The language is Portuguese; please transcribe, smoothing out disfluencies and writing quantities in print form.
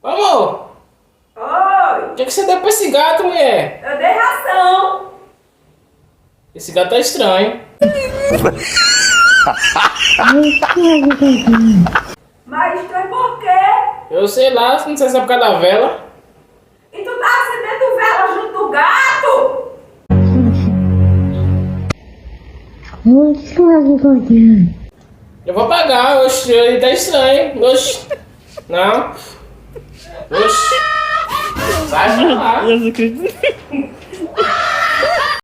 Amor, Oi, o que você deu pra esse gato, mulher? eu dei ração. Esse gato tá estranho. Mas estranho por quê? Eu sei lá, não sei se é por causa da vela. E tu tá acendendo vela junto do gato? Eu vou pagar, oxe, ele tá estranho. Oxe. Não. Oxe. Sai pra lá. Eu não acredito.